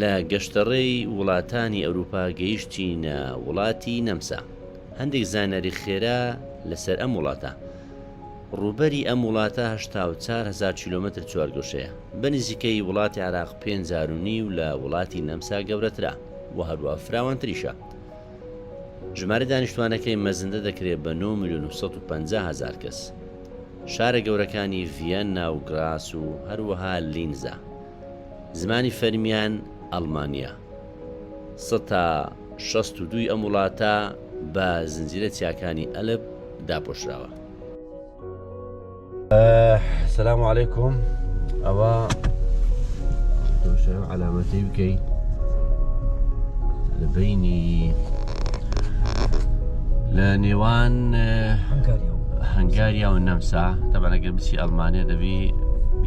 لە گەشتەڕێی وڵاتانی ئەوروپا گەیشتینە وڵاتی نەمسا. هەندێک زانەری خێرا لەسەر ئەم وڵاتە. ڕووبەری ئەم وڵاتە 84,000 کیلۆمتر چوارگۆشەیە. بەنزیکەی وڵاتی عراق 5,500 و لە وڵاتی نەمسا گەورەترا و هەروە فراوانتریشە. ژمارە دانیشتوانەکەی مەزندە دەکرێت بە 9,150,000 کەس. شارە گەورەکانی ڤیەنا و گراس و هەروەها لینزە. زمانی فەرمیان ئەڵمانیا. 162 ئەم وڵاتە بە زنجیرە چیاکانی ئەلب داپۆشراوە. سلام علیکم. ئەوە علامەتی بکەیت لە بینی لە نێوان هەنگاریا و نەمسا. تەبەنەگەر بچی ئەڵمانیا دەبی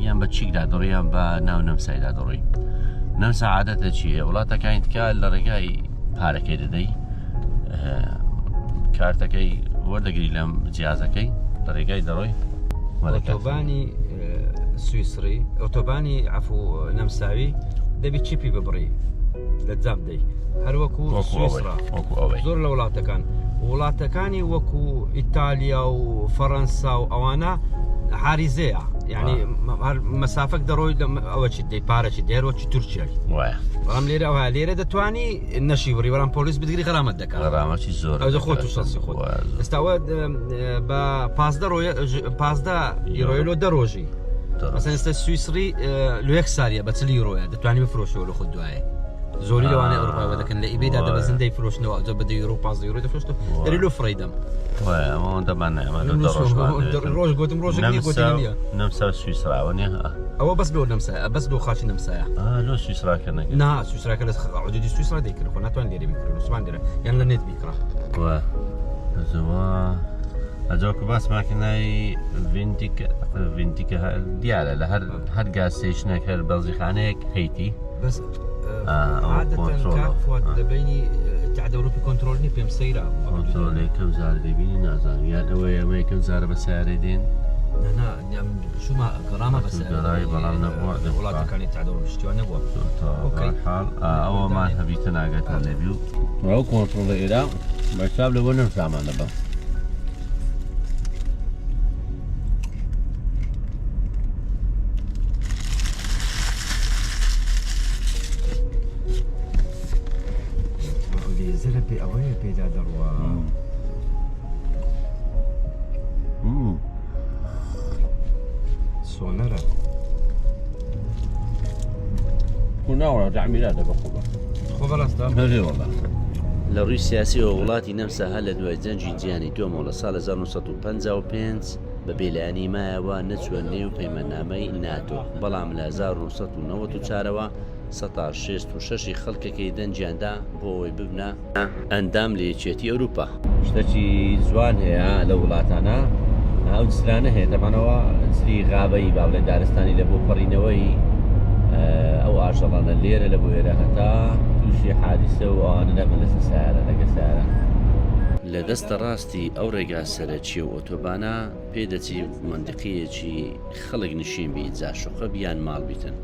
یان بە چیکدا دەڕۆیان بە ناو نەمسایدا دەڕۆی. نەمسا عادەتە چیە؟ وڵاتەکانی تکا لە ڕێگای پارەکەی دەدەی، کارتەکەی وەردەگری لەم جیازەکەی لە ڕێگای دەڕۆی. ئۆتۆبانی سویسری، ئۆتۆبانی عەفوو نەمساوی دەبی چیپی ببڕی لە جام دەی، هەروەکو سویسرا زۆر لە وڵاتەکانی وەکو ئیتالیا و فەڕەنسا و ئەوانە حاریزەیە، یعنی مەسافەک دەڕۆی ئەوە چیت دەی پارەچی دێرەوەکی تورکیای. بەڵام لێرە ئەوە لێرە دەتوانی نەشی بڕی بەڵام پۆلیس بدگری غەرامەت دەکات. غەرامەتی زۆر ئەو خۆت و شەخسی خۆت. ئێستاوە بە 15 ئیرۆیە دە ڕۆژی. مەسەڵەن ئێستا سویسری لە 1 ساریە بە 40 ئیرۆیە دەتوانی بفرۆشەوە لە خۆت دوایێ. زۆری لەوانەیە ئەوروپا دەکەن لە ئیبەیدا دەبەزن دەیفرۆشنەوە ئەو بە 10 ئیرۆ 15 ئیرۆ دەفرۆشتەوە. دەری لۆ فڕیدەم. ئەمەوەندەمان ڕۆژ گوتم ڕۆژێکی گوتی نییە. نەمسا سویسراوە نیە. ئەوە بەس لۆ نەمسایە، بەس لۆ خاچی نەمسایە. لۆ سویسراکە نەکە. نا سویسراکە لە حدودی سویسرا دەیکرد، خۆ ناتوان لێرە بیکرد، عوسمان لێرە یان لە نێت بیکڕا. زەوا ئەجاکە باس ماکینای ڤینتیکە دیارە لە هەر گاز ستێشنێک هەر بەڵزیخانەیەک هەیتی. بەس عادەتەن کاک دەبینی اتحاد ئەوروپی کۆنتڕۆڵنی پێم سەیرە کۆنتڕۆڵێک کەم زار دەبینی نازانم یان ئەوەی ئەمە یەکەم زارە بە سیارەی دێن. شوما گەڕامە بە سیارەی بەڵام نەبووە وڵاتەکانی اتحاد ئەوروپی شتیوان نەبووە. حاڵ ئەوەمان هەبیتە ناگەتە لێبی و ئەو کۆنتڕۆڵە ئێرا بەحساب لەبۆ نەمسامان دەبە. زرە پێ ئەوەیە پێدا دەڕوە. سۆنەرە ناوەڕە تعمیرات دەبە خۆ بەڕاستە لە ڕووی سیاسیەوە وڵاتی نەمسا هەر لە دوای جەنگی جیهانی دووەمەوە لە ساڵ 1955 بە بێلایەنی مایەوە نەچوە نێو پەیماننامەی ناتۆ، بەڵام لە 1994ەوە 166 خەڵکەکەی دەنجیاندا بۆ ئەوەی ببنە ئەندام لە یەکێتی ئەوروپا. شتێکی جوان هەیە لە وڵاتانە ئەو جسرانە هەیە تەمانەوە جری غابەی با بڵێن دارستانی لە بۆ پەڕینەوەی ئەو ئاژەڵانە لێرە لە بۆ ئێرە هەتا تووشی حادیسە و ئەوانە نەبن لەسەر سیارە لەگە سیارە. لە دەستە ڕاستی ئەو ڕێگا سەرەکی و ئۆتۆبانە پێدەچی مندقەیەکی خەڵک نشین بی جاشۆخە بیان ماڵ بیتن.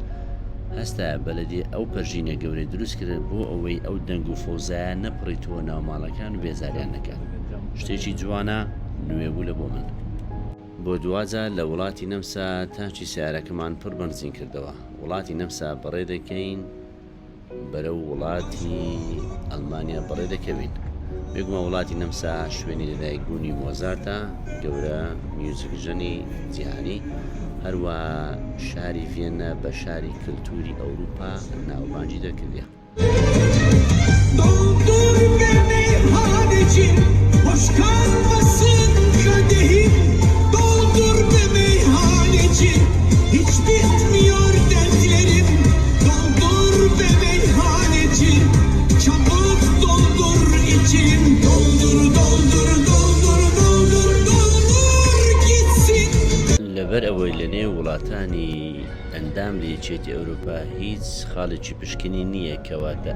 هەستا بەلەدێ ئەو پەرژینە گەورەی دروست کرد بۆ ئەوەی ئەو دەنگ و فۆزایە نەپڕیتەوە ناو ماڵەکان و بێزاریان نەکات. شتێکی جوانە نوێبوو لە بۆ من. بۆ دوازە لە وڵاتی نەمسا تاچی سیارەکەمان پڕ بەنزین کردەوە. وڵاتی نەمسا بەڕێ دەکەین بەرەو وڵاتی ئەڵمانیا بەڕێ دەکەوین. بێگومە وڵاتی نەمسا شوێنی لەدایکبوونی مۆزارتە گەورە میوزیکژنی جیهانی، هەروە شاری ڤیەنا بە شاری کلتوری ئەوروپا ناوبانگی دەکردە. لەبەر ئەوەی لە نێو وڵاتانی ئەندام لە یەکێتی ئەوروپا هیچ خاڵێکی پشکنی نییە کەواتە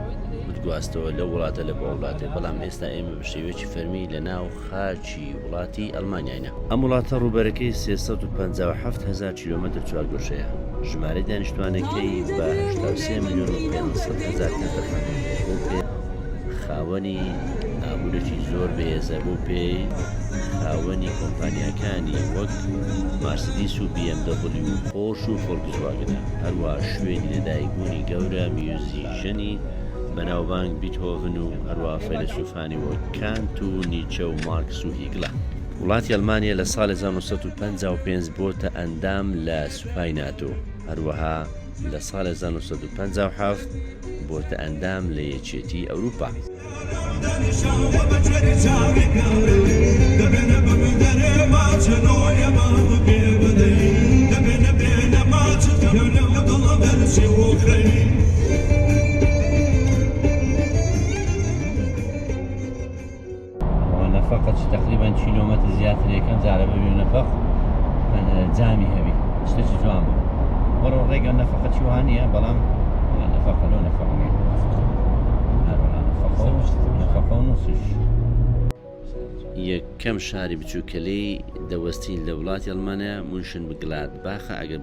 بتگواستەوە لە وڵاتە لە بۆ وڵاتێ، بەڵام ئێستا ئێمە بە شێوەیەکی فەرمی لە ناو خاچی وڵاتی ئەڵمانیاینە. ئەم وڵاتە ڕووبەرەکەی 357,000 کیلۆمتر چوارگۆشەیە. ژمارەی دانیشتوانەکەی بە 83 ملیۆن و 500 هەزار کەس دەخەنێت بۆ پێ خاوەنی ئابوورێکی زۆر بەهێزە بۆ پێی خاوەنی کۆمپانیاکانی وەک مارسیدیس و BMW و پۆرش و فۆلکسواگنە هەروەها شوێنی لەدایکبوونی گەورە میوزیژنی بەناوبانگ بیتهۆڤن و هەروەها فەیلسوفانی وەک کانت و نیچە و مارکس و هیگڵە. وڵاتی ئەڵمانیا لە ساڵی 1955 بۆتە ئەندام لە سوپای ناتۆ، هەروەها لە ساڵی 1957 بۆتە ئەندام لە یەکێتی ئەوروپا. نەفەقەت تقریبا کیلۆمەتر زیاتر یەکەم جارە ببێ نەفەق جامی هەبی شتێکی جوان بوو بەڕۆ ڕێگە نەفەقەتی وان نییە بەڵام نەفەقە لەو نەفەق نیە نەفەقە و نووسش. یەکەم شاری بچووکەلەی دەوەستین لە وڵاتی ئەڵمانیا مونشن بگلاد باخە ئەگەر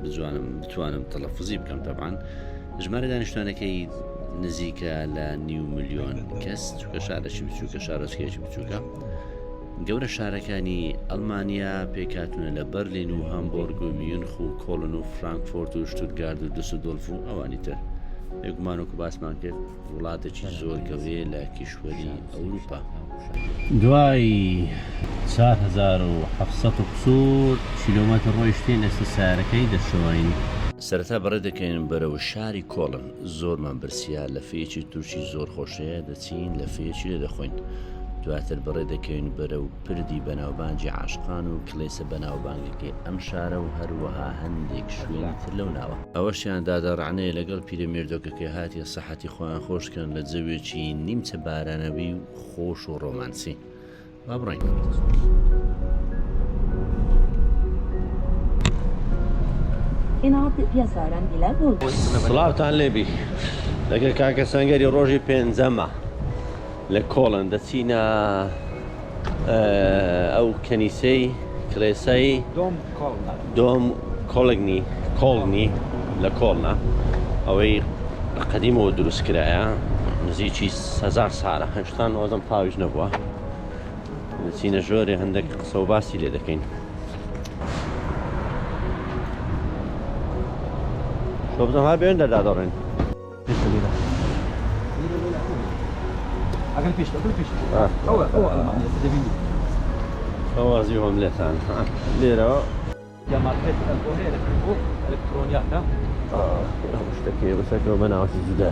بتوانم تەلەفوزی بکەم تەبعاً ژمارە دانیشتوانەکەی نزیکە لە 9 ملیۆن کەس چووکە شارێکی بچووکە شارۆچکەیەکی بچووکە. گەورە شارەکانی ئەڵمانیا پێکاتونە لە بەرلین و هامبۆرگ و میونخ و کۆلن و فرانکفۆرت و شتوتگارد و دوسلدۆلف و ئەوانی تر. بێگومانوکو باسمان کرد وڵاتێکی زۆر گەورەیە لە کیشوەری ئەوروپا. دوای 4700 کیلۆمەتر ڕۆیشتین ئێستا سیارەکەی دەشەوەین. سەرەتا بەڕێ دەکەین بەرەوە شاری کۆڵن. زۆرمان برسیار لە فێیەکی تووشی زۆر خۆشەیە دەچین لە فێیەکی لێ دەخۆین. دواتر بەڕێ دەکەین بەرەو پردی بەناوبانگی عاشقان و کلێسە بەناوبانگەکەی ئەم شارە و هەروەها هەندێک شوێنی تر لەو ناوە. ئەوەشیان دادەڕعنەیە لەگەڵ پیرەمێردۆکەکەی هاتیە سەحەتی خۆیان خۆشکەن لە جەوێکی نیمچە بارانەوی و خۆش و ڕۆمانسی. با بڕین. سڵاوتان لێبی لەگەر کاکە سەنگەری ڕۆژی پێنجەمە لە کۆڵن دەچینە ئەو کەنیسەی کلێسای دۆم کۆڵنی لە کۆڵنە ئەوەی قەدیمەوە دروستکرایە نزیکی 1000 ساڵە هەشتان وەزم پاویش نەبووە. دەچینە ژۆرێ هەندێک قسە و باسی لێ دەکەین. شۆبزەم ها بێن دەردادەڕێن ئەوە زیوەم لێتان لێرەوە شتێکی بەسەرەوە بەناوەتی جودا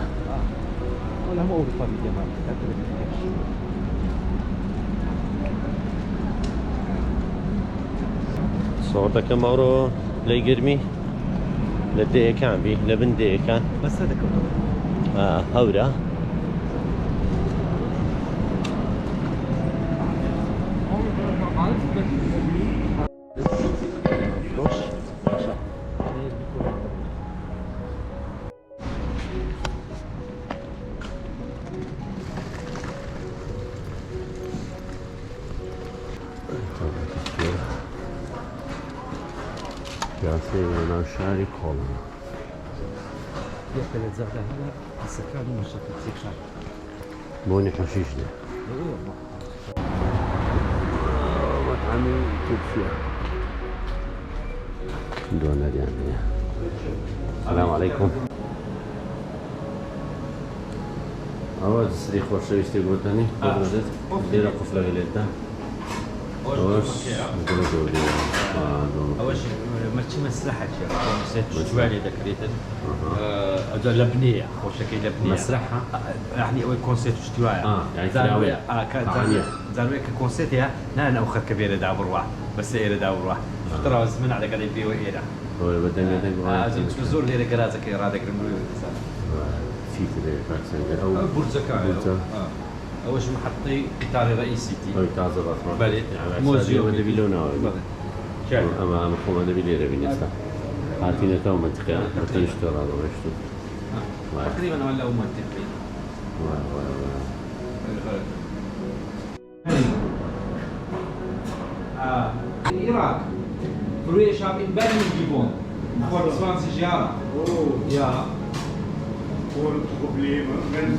سۆڕ دەکەم ئەوڕۆ لەی گرمی لە دەیەکان بی لە بن دەیەکان هەورە پیاسەی ناو شاری کۆڵن بۆنی حەشیش دێ مەطعەمی تورکیە دۆنەریان هەیە. سەلام عەلەیکوم. ئەوە سری خۆشەویستی گوتنی لێرە قوفلەکە لێتدا ئەوەش مەچی مەسرحە جوانی دەکرێتن لە بنەیە خۆشەکەی لە بنێ مەسرحە یعنی ئەوەی کۆنسێرت شتی وایە زانوێ کە کۆنسێرتەیە نان ئەو خەت کە بێرەدا بڕوە بەسێ ئێرەدا بڕوە ڕاز من عەدەکەی پێوە ئێرە زۆر لێرە گەراجەکەی ڕادەگرن ئەو بورجەکە ئەوەش محطەی قطاری ڕئیسیتی تازە بەڵێ مۆزیۆ دەبی لەو ناوە ئەمە خۆمان دەبی لێرە بین ئێستا هاتینەتەوە منتیقە بەتەنیشتە ڕادەڕۆیشت تقریبا ئەوە لەو منتیقەی العراق روی شام این برمی گیبون Vor 20 Jahren. Oh. Ja. Ohne Probleme. Wenn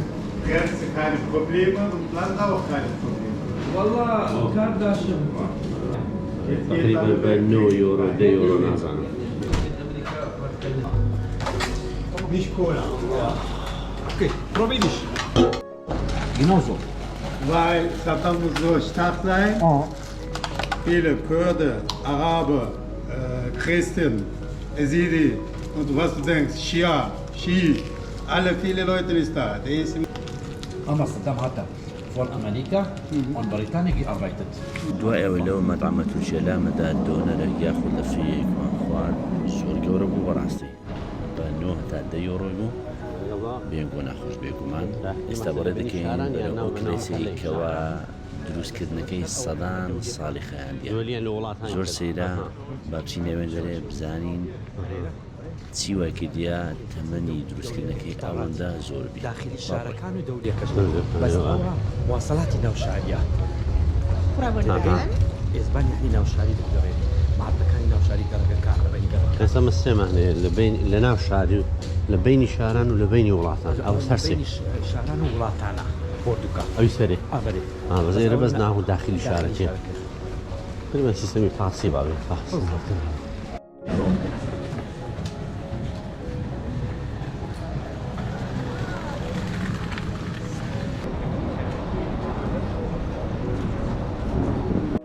Grenze keine Probleme und Land auch keine Probleme. والله كان دا شبه. تقريبا بنو يورو دي يورو نازانا. Nicht Cola. Okay, probier dich. Genauso. Weil Saddam muss so stark sein. Oh. Viele Kurden, Araber, Christen, Yazidi und was du denkst, Schia, Schiit, alle viele Leute ist da. Der ist أما صدام حتى فور أمريكا والبريطانيا gearbeitet. دوای لەو مەطعمە تووشێلامەدا دۆنەرە یاخود لە فیەکمان خوارد زۆر گەورە بوو بەڕاستی بە 9 تا 10 یۆڕۆی بوو بێنگۆ ناخۆش بێگومان ئێستا بەڕێ دەکەین بەرەو کلێسەیەکەوە دروستکردنەکەی سەدان ساڵی خەیاندیە زۆر سەیرا با بچینەوێن لەرێ بزانین چی وای کردیا تەمەنی دروستکردنەکەی ئەوەندە زۆر بی داخلی شارەکان و دەوریەکەش بەس ئەوە مواصلاتی ناوشاریە ئێزبان یعنی ناوشاری دەگەڕێت ماڵەکانی ناوشاری گەڕەکە کارەبەی گەڕەکە ئێستا مەسێمە هەنێ لە ناو شاری و لە بینی شاران و لە بینی وڵاتان ئەو سەرسێ شاران و وڵاتانە پۆرتوگال ئەوی سەرێ ئابەرێ بەزێرە بەس ناو داخلی شارەکێ من سیستەمی فارسی باوێ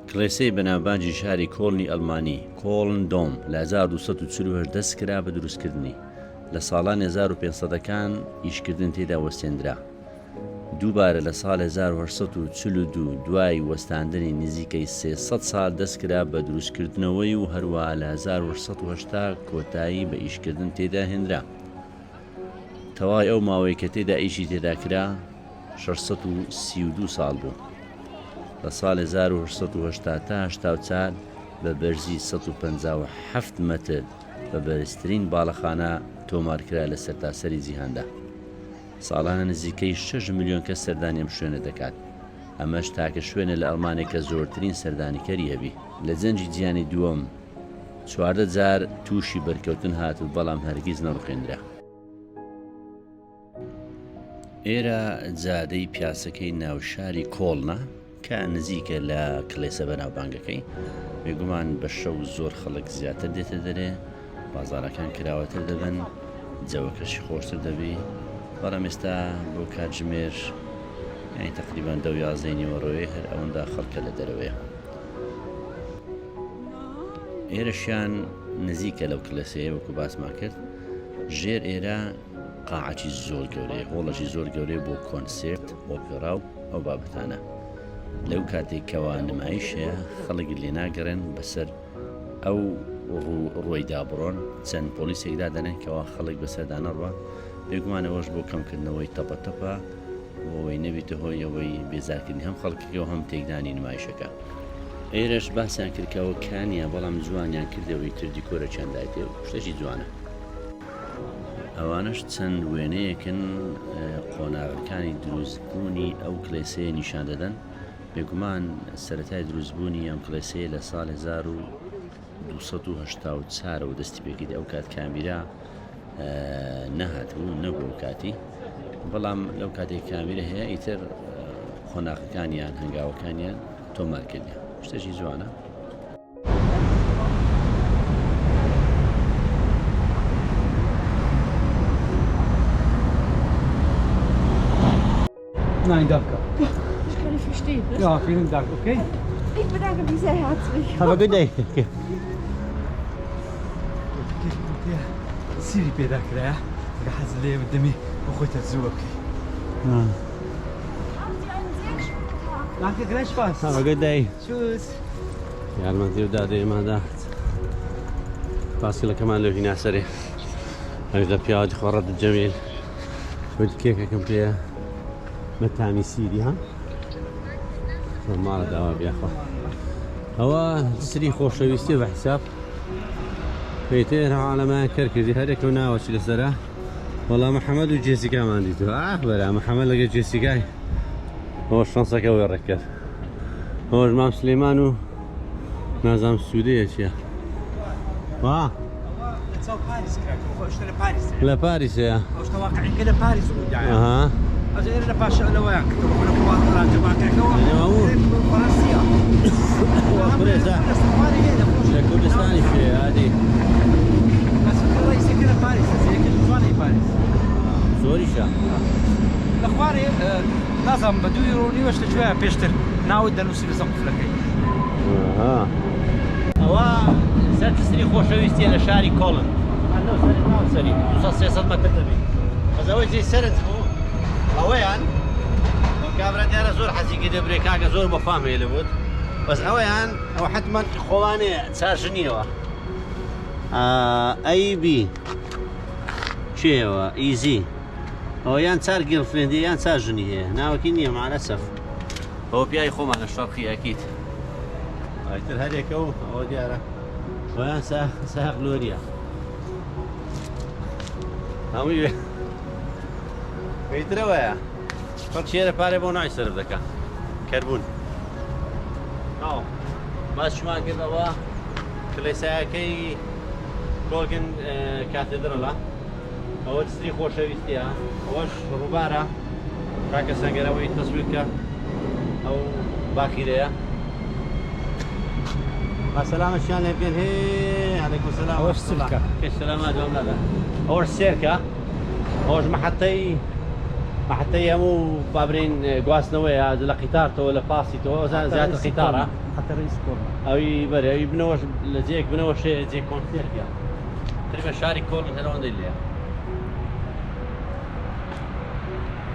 کلێسەی بەناوبانجی شاری کۆڵنی ئەڵمانی کۆڵن دۆم لە 1240 دەستکرا بە دروستکردنی لە ساڵان 1500ەکان ئیشکردن تێدا وەستێنرا دووبارە لە ساڵ 1842 دوای وەستاندنی نزیکەی 300 ساڵ دەستکرا بە دروستکردنەوەی و هەروە لە 1880 کۆتایی بە ئیشکردن تێدا هێنرا تەوای ئەو ماوەی کە تێدا ئیشی تێداکرا 632 ساڵ بوو لە ساڵی 1880 تا 84 بە بەرزی 157 مەتر بە بەرزترین باڵەخانە تۆمارکرا لە سەرتاسەری جیهاندا ساڵانە نزیکەی 6 ملیۆن کەس سەردانی ئەم شوێنە دەکات ئەمەش تاکە شوێنە لە ئەڵمانیا کە زۆرترین سەردانیکەری هەبی لە جەنجی جیهانی دووەم 14 جار تووشی بەرکەوتن هاتو بەڵام هەرگیز نەڕوخێنرا ئێرە جادەی پیاسەکەی ناوشاری کۆڵنە کە نزیکە لە کلێسە بەناوبانگەکەی بێگومان بە شەو زۆر خەڵک زیاتر دێتە دەرێ بازارەکان کراوەتر دەبن جەوەکەشی خۆشتر دەبی بەڵام ئێستا بۆ کاتژمێر یانی تقریبان 11 نیوەڕۆی هەر ئەوەندا خەڵکە لە دەرەوەیە ئێرەشیان نزیکە لەو کلێسەیە وەکو باسمان کرد ژێر ئێرە قاعەتی زۆر گەورەیە هۆڵەشی زۆر گەورەی بۆ کۆنسێرت ئۆپێرا و ئەو بابەتانە لەو کاتێکەوە نمایشەیە خەڵک لێ ناگەڕێن بەسەر ئەو ڕۆیدا بڕۆن چەند پۆلیسێکدا دەنێن کەەوە خەڵک بەسەردانەڕوە بێگومانەوەش بۆ کەمکردنەوەی تەپە بۆەوەی نەبیتە هۆی ئەوەی بێزارکردنی هەم خەڵکیەوە هەم تێکدانی نمایشەکە ئێرەش باسییان کردکەوە کانیە بەڵام جوانیان کردەوەی تردی کۆرە چەندایتێ و شتێکی جوانە ئەوانش چەند وێنەیەکن قۆناغەکانی دروستبوونی ئەو کلێسەیە نیشان دەدەن بێگومان سەرەتای دروستبوونی ئەم کلێسەیە لە ساڵ 1284 و دەستی پێکرد ئەو کات کامبیرا نەهاتبوو نەبوو کاتی بەڵام لەو کاتێک کامبیرە هەیە ئیتر خۆناغەکانیان هەنگاوەکانیان تۆمار کردی شتێکی جوانە Nein, danke. Ich kann nicht verstehen. Ne? Ja, vielen Dank, okay? Ich bedanke mich sehr herzlich. Have a good day. سيري بيداك لا قاعد لي قدامي وخوت الزوق Haben Sie einen sehr schönen Tag. Danke gleichfalls. Have a good day. Tschüss. یارمەتی و دادێ مادا باسی لە کەمان لە ڤینا سەرێ هەویدە پیاوەتی خۆڕەت جەمیل وەتی کێکەکەم پێە مەتامی سیری ها ماڵە داوا بیاخوا ئەوە سری خۆشەویستی بە حساب پێیتر عالەمان کەرکردی هەرێک و ناوەچی لەسەرە وەڵام محەممەد و جێسیکامان دیتەوە بەرا محەممەد لەگە جێسیکای ئەوە شانسەکە وێ ڕێکرد ئەوەش مام سلێمان و نازام سوودەیە چییە؟ وا صار باريس كراكو اشتري باريس لا باريس يا او اشتري واقعين كده باريس يعني اها هذا انا باشا انا وياك تروح لك تبع كراكو يعني فرنسيه فرنسا كردستاني في هذه بس الرئيس كده باريس زي كده زواني باريس زوريشا الاخباري لازم بدو يروني واش شويه بيشتر ناود نوصل لسقف لك اها ئەوە سەر سری خۆشەویستیە لە شاری کۆڵن سەری 200 مەتر دەبێت بەس ئەوەی جێی سەرت بوو ئەوەیان کابرا دیارە زۆر حەزی کرد برێ کاکە زۆر بەفام هەیە لەبوت بەس ئەوەیان ئەوە حتمەن خۆوانەیە چارژ نییەوە ئەیبی چێەوە ئیزی ئەوە یان چار گڵفرێندی یان چار ژنی هەیە ناوەکی نییە مالەسەف ئەوە پیاوی خۆمانە شەڕقی ئەکیت ئایتر هەرێکە و ئەوە دیارە خۆیان ساق لۆریە هەمووی پێیترەوەیە فەڵ چێرە پارێ بۆ ناوی سەرف دەکا کەربوون باشمان کردەوە کلێسایەکەی گۆڵگن کاتێدرەڵە ئەوە سری خۆشەویستیە ئەوەش ڕووبارە کاکە سەنگەرەوەی تەسویرکە ئەو باخیرەیە سلامة شان لبين هي عليكم السلام أوش سلكة كيف سلامات دوم لا أوش سيركة أوش محطة مو بابرين قواس نوية هذا لقطار تو ولا باسي تو زاد القطارة حتى رئيس كورنا أو يبري أو يبنوش لزيك بنوش زي كونسيركة تقريبا شاري كورن هلون دي اللي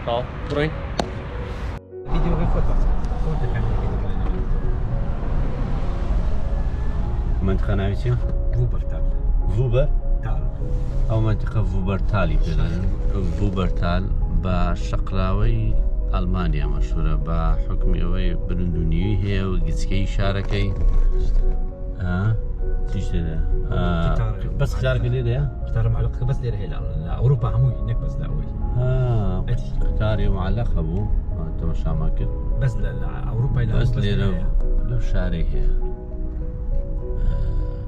طب بروين فيديو غير فوتو كان منطقة ناويتيا؟ فوبرتال فوبرتال أو منطقة فوبرتالي فوبرتال بشقلاوي ألمانيا مشهورة بحكم أوي برندونيوي هي وقسكي شاركي تيشتري بس شارك اللي ده اختار معلقة بس ليه هلا أوروبا هموي هناك بس لاوي اختاري معلقة أبو أنت مش عماكل بس لا أوروبا لا بس لو شاري هي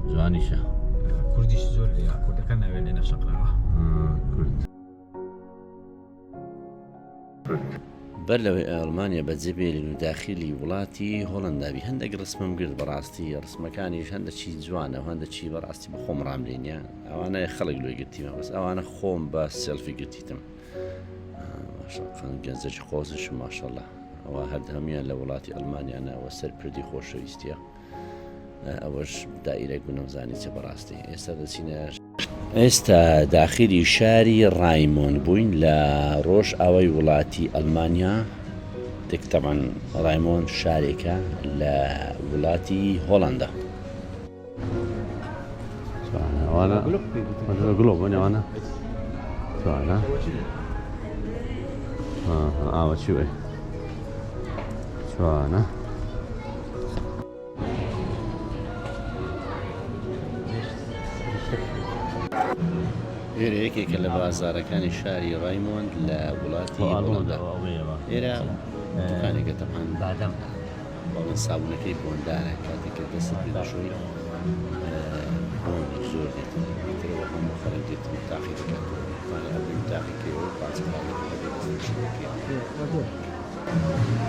جوانيشة كرديش زول يا كرد كنا بيننا شقلاوة بەرلەوەی ئەڵمانیا بەجێبێرین و داخلی وڵاتی هۆڵنداوی هەندێک ڕسمم گرت بەڕاستی ڕسمەکانیش هەندێکی جوانە و هەندێکی بەڕاستی بە خۆم ڕامرێنە ئەوانە خەڵک لۆی گرتیمە بەس ئەوانە خۆم بە سێلفی گرتیتم گەنجێکی قۆزش ماشەڵڵا ئەوە هەردەمیان لە وڵاتی ئەڵمانیانەوە سەرپردی خۆشەویستیە ئەوەش دائیرێک بنەمزانی چە بەڕاستی ئێستا دەچینە ئێستا داخلی شاری ڕایمۆن بووین لە ڕۆژ ئەوەی وڵاتی ئەلمانیا تێکتەمان ڕایمۆن شارێکە لە وڵاتی هۆڵندا گلۆب ئەوانە ئاوە چی وێ جوانە ئێرە یەکێکە لە بازارەکانی شاری ڕایمۆند لە وڵاتی هۆڵندا ئێرە دوکانێکە تەمان بادەم بەڵێن سابوونەکەی بۆندارە کاتێککە دەست پێ دەشۆی بۆنی زۆر دێتەوە هەموو خەڵک دێتن تاقی دەکاتەوە تاقیکەوە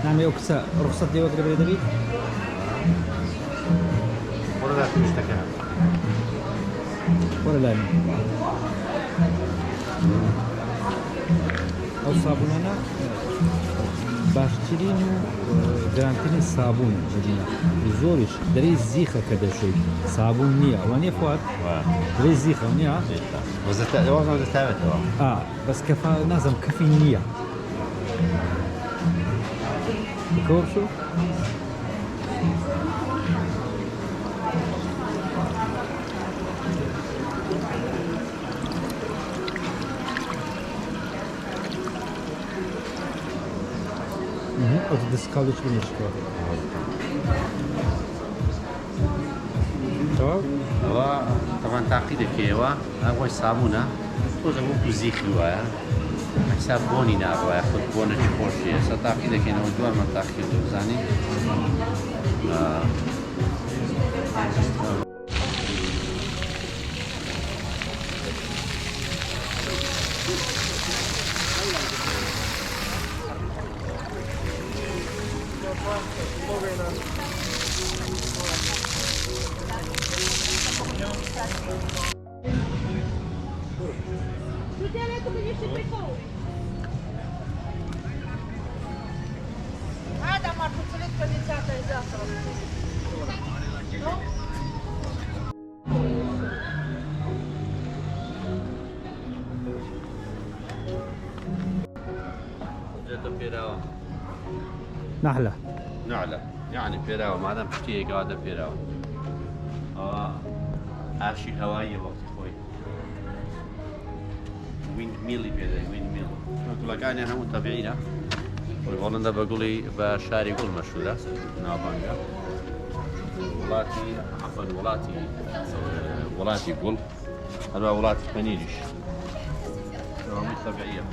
نعم يا كسا رخصة دي وقت قبل دبي ولا تشتكى ولا لا أو صابون أنا باشترين جرانتين صابون مدينة بزورش دري زيخة كده شوي صابون نية وانيا فوات دري زيخة ونيا بس كفا لازم كفي نية بكور شو od dyskalić wymieszka. To? طبعا تعقيدك ايوا هاي صابونه توزع مو زيخي ويا حساب بوني نابوا ياخذ بونه تشوفي هسه تعقيدك انه دوار ما تعقيد زاني هذا مرة ثلاث كنيسات إزاطة. جدا بيراوة نحلة. نعلة يعني بيراوة ما دام بشتي قاعدة بيراوة عاشي هوائية وقت خوي ويند ميلي بيدا ويند ميل تقول لك أنا هم متابعينها هولندا بقولي بشاري قول مشهورة نابانجا ولاتي عفوا ولاتي قول هذا ولاتي بنيجش هم طبيعية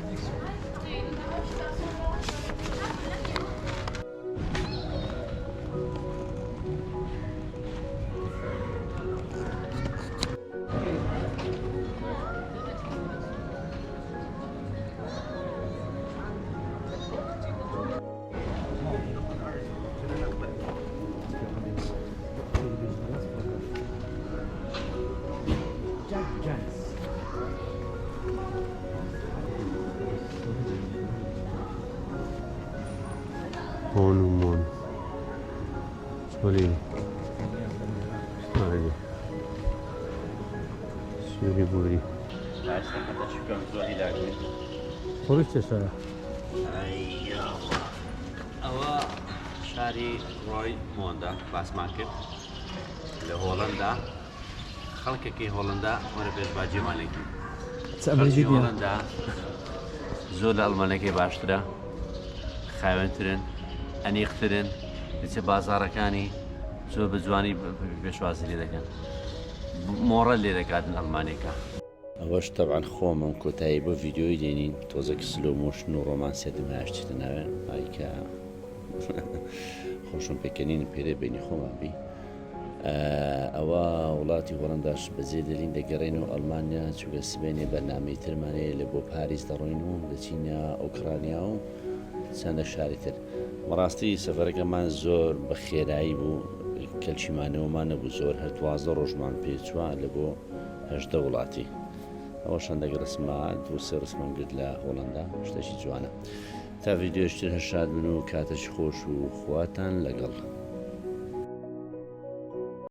هون ومون سوري هذه سوري بوري خورش تسرع ئەوە شاری ڕۆی مۆندا باسماکرد لە هۆڵندا خەڵکێکی هۆڵندا وەرە پێشباجیمانێکی هۆڵندا زۆر لە ئەڵمانەکەی باشترە خاوێنترن ئەنیقترن دەچێت بازاڕەکانی زۆر بە جوانی پێشوازی لێ دەکەن مۆڕە لێ دەکاتن ئەڵمانێکە ئەوەش تەبعاً خۆمم کۆتایی بۆ ڤیددیۆی دێنین تۆزێک سلۆ مۆشن و ڕۆمانسێتم هاشتە ناوێن ئایکە خۆشم پێکەنین پێرێ بینی خۆمابی ئەوە وڵاتی هۆڵنداش بەجێ دەلین دەگەڕێن و ئەڵمانیا چووکە سبێنێ بەرنامەی ترمانەیە لە بۆ پاریس دەڕۆین و دەچینە ئۆکرانیا و چەندە شاری تر بەڕاستی سەفەرەکەمان زۆر بە خێرایی بوو کەلچیمانەوەمان نەبوو زۆر هەر 12 ڕۆژمان پێچوە لە بۆ 18 وڵاتی ئەوە شەندەگە ڕسمات و سێ ڕسمم گرت لە هۆڵندا شتێکی جوانە تا ڤیددیۆشتر هەشاد بن و کاتەش خۆش و خواتان لەگەڵ